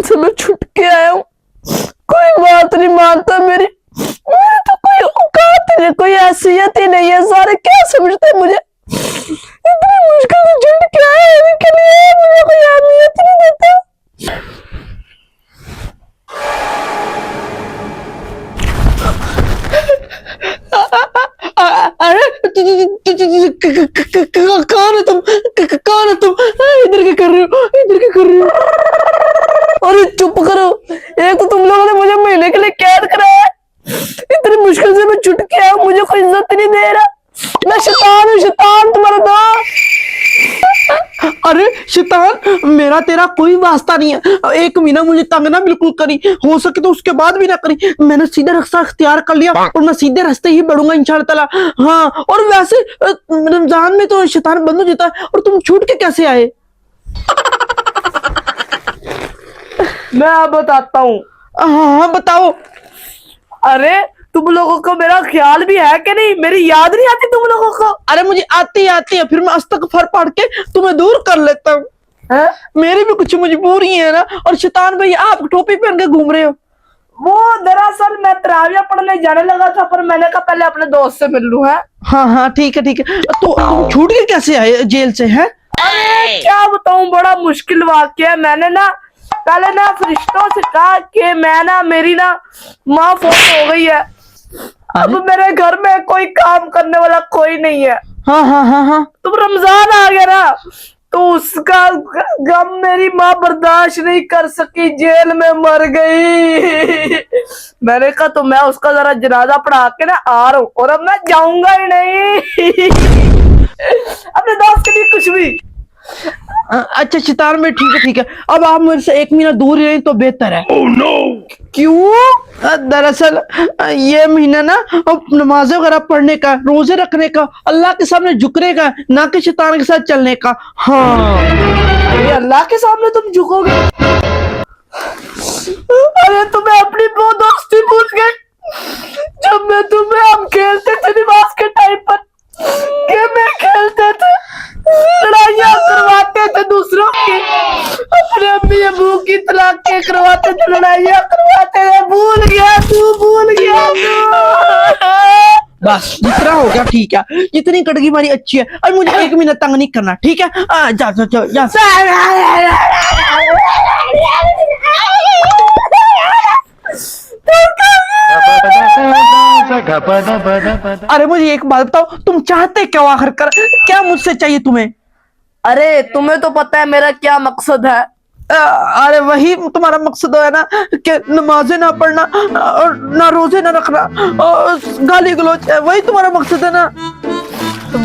से मैं छुट के आया हूँ, कोई बात नहीं मानता मेरी तो कोई औकात नहीं, कोई हैसियत ही नहीं है। सारे क्या समझते हैं मुझे, इतनी मुश्किल से छुट के आया इनके लिए मुझे कोई अहमियत नहीं देता। अरे कौन है तुम, कौन है तुम, इधर क्या कर रहे हो, इधर क्या कर रहे हो? अरे चुप करो, एक तो तुम लोगों ने मुझे महीने के लिए कैद कराया है, इतनी मुश्किल से मैं छुट के आया, मुझे कोई इज्जत नहीं दे रहा। मैं शैतान हूँ, शैतान तुम्हारा दोस्त। अरे शैतान, मेरा तेरा कोई वास्ता नहीं है। एक महीना मुझे तंग ना बिल्कुल करी, हो सके तो उसके बाद भी ना करी। मैंने सीधा रास्ता अख्तियार कर लिया और मैं सीधे रास्ते ही बढ़ूंगा इंशाल्लाह ताला। हाँ, और वैसे रमजान में तो शैतान बंद हो जाता है, और तुम छूट के कैसे आए? मैं आप बताता हूँ। हाँ बताओ। अरे तुम लोगों को मेरा ख्याल भी है कि नहीं, मेरी याद नहीं आती तुम लोगों को? अरे मुझे आती है, फिर मैं अस्तगफार पढ़ के तुम्हें दूर कर लेता हूँ। मेरी भी कुछ मजबूरी है ना। और शैतान भाई, आप टोपी पहन के घूम रहे हो। वो दरअसल मैं तराविया पढ़ने जाने लगा था, पर मैंने कहा पहले अपने दोस्त से मिल लूं। है हाँ ठीक है। तो तुम छूट के कैसे आए जेल से? है अरे क्या बताऊं, बड़ा मुश्किल वाकया है। मैंने ना पहले ना फरिश्तों से कहा कि मैं ना, मेरी ना माँ फोन हो गई है, अब मेरे घर में कोई काम करने वाला कोई नहीं है। हाँ। तुम रमजान आ गया ना, तो उसका गम मेरी माँ बर्दाश्त नहीं कर सकी, जेल में मर गई। मैंने कहा तो मैं उसका जरा जनाजा पढ़ा के ना आ रहा हूँ, और अब मैं जाऊंगा ही नहीं। अपने दोस्त के लिए कुछ भी। अच्छा शैतान में ठीक है। अब आप मेरे से एक महीना दूर रहे तो बेहतर है। oh, no! क्यों? दरअसल ये महीना ना नमाज वगैरह पढ़ने का, रोजे रखने का, अल्लाह के सामने झुकने का, ना कि शैतान के साथ चलने का। हाँ, ये अल्लाह के सामने तुम झुकोगे? अरे तुम्हें अपनी वो दोस्ती भूल गए जब मैं तुम्हें, हम खेलते थे नमाज के टाइम पर, गेम खेलते थे, लड़ाइयाँ करवाते थे दूसरों की, अपने अम्मी अबू की तलाक़ें करवाते थे, लड़ाइयाँ करवाते थे। भूल गया तू। बस जितना हो गया ठीक है, जितनी कड़गी मारी अच्छी है। अब मुझे एक मिनट तंग नहीं करना, ठीक है? जा। अरे मुझे एक बात बताओ, तुम चाहते क्या आखिर कर, क्या मुझसे चाहिए तुम्हें? अरे तुम्हें तो पता है मेरा क्या मकसद है। अरे वही तुम्हारा मकसद है ना, कि नमाजें ना पढ़ना और ना रोजे ना रखना और गाली गलौज, वही तुम्हारा मकसद है ना?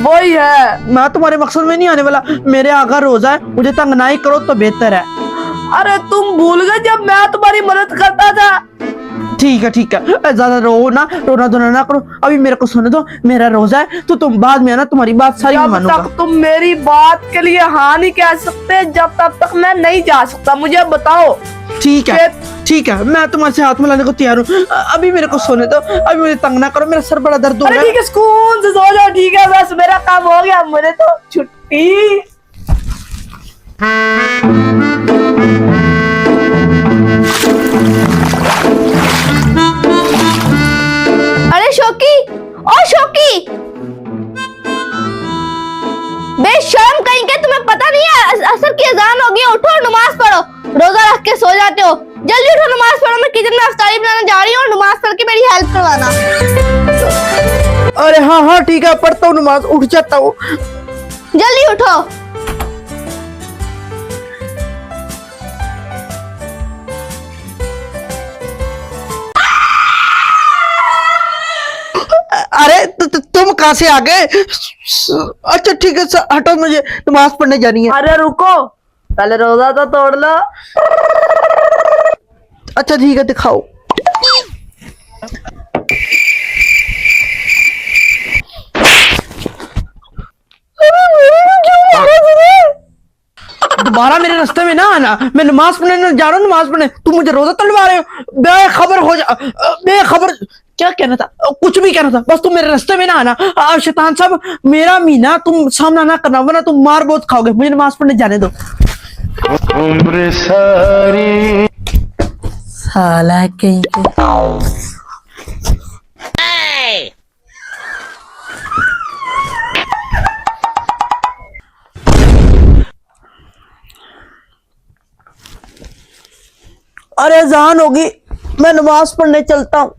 वही है, मैं तुम्हारे मकसद में नहीं आने वाला। मेरे आगा रोजा है, मुझे तंग ना ही करो तो बेहतर है। अरे तुम भूल गए जब मैं तुम्हारी मदद करता था। ठीक है, ज्यादा रोना धोना ना करो, अभी मेरे को सुन दो, मेरा रोजा है, तो तुम बाद में आना, तुम्हारी बात सारी मानूंगा। जब तक तुम मेरी बात के लिए हाँ नहीं कह सकते, जब तक मैं नहीं जा सकता, मुझे बताओ। ठीक है, मैं तुम्हारे से हाथ मिलाने को तैयार हूँ, अभी मेरे को सोने दो, अभी मुझे तंग ना करो, मेरा सर बड़ा दर्द हो रहा है। ठीक है, सुकून से सो जाओ। ठीक है, बस मेरा काम हो गया, मुझे तो छुट्टी। शौकी, बेशर्म कहीं के, तुम्हें पता नहीं है असर की अजान हो गई, उठो नमाज पढ़ो। रोजा रख के सो जाते हो, जल्दी उठो नमाज पढ़ो। मैं किचन में अफ्तारी बनाने जा रही हूँ, नमाज पढ़ के मेरी हेल्प करवाना। अरे हाँ ठीक है, पढ़ता हूँ नमाज, उठ जाता हूँ। जल्दी उठो। अरे तुम कहाँ से आ गए? अच्छा ठीक है, हटो, मुझे नमाज पढ़ने जानी है। अरे रुको, पहले रोजा तो तोड़ लो। अच्छा ठीक है, दिखाओ। दोबारा मेरे रास्ते में ना आना, मैं नमाज पढ़ने जा रहा हूँ, नमाज पढ़ने, तुम मुझे रोजा तोड़वा रहे हो। बेखबर हो जा, बेखबर। क्या कहना था? कुछ भी कहना था, बस तुम मेरे रास्ते में ना आना। शैतान साहब, मेरा मीना तुम सामना ना करना, वरना तुम मार बहुत खाओगे। मुझे नमाज पढ़ने जाने दो। उम्र सारी साला कहीं के। अरे अजान होगी, मैं नमाज पढ़ने चलता हूँ।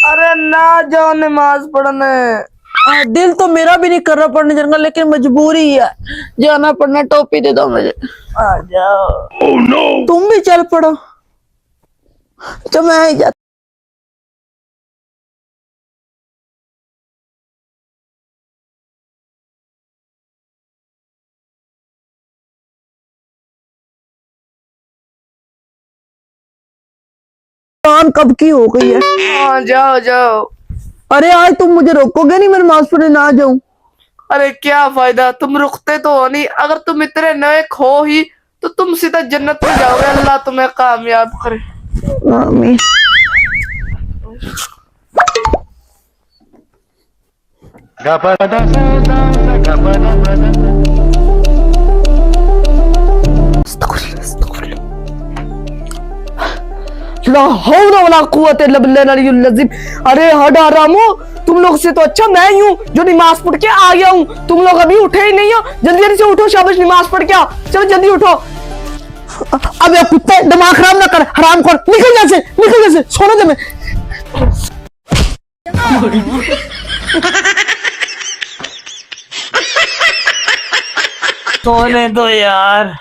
अरे ना जाओ नमाज पढ़ने। दिल तो मेरा भी नहीं कर रहा पढ़ने जाने का, लेकिन मजबूरी है, जाना पड़ना। टोपी दे दो मुझे। आ जाओ। oh, no. तुम भी चल पड़ो। तो मैं ही जाता। कब की हो गई है? हाँ जाओ जाओ। अरे आज तुम मुझे रोकोगे नहीं, मैं नमाज पढ़ने ना जाऊं? अरे क्या फायदा, तुम रुकते तो हो नहीं। अगर तुम इतने नए खो ही तो तुम सीधा जन्नत में जाओगे। अल्लाह तुम्हें कामयाब करे। आमीन। ला हौला वला कुव्वत इल्ला बिल्लाहिल अज़ीम। अरे हरामो, तुम लोग से तो अच्छा मैं ही हूँ जो नमाज पढ़ के आ गया हूँ। तुम लोग अभी उठे ही नहीं हो। जल्दी जल्दी से उठो, शाबाश नमाज पढ़ के आओ। चलो जल्दी उठो। अब ये कुत्ते दिमाग खराब ना कर, हराम खोर, निकल यहाँ से, निकल यहाँ से, सोने दे। मैं सोने दो यार।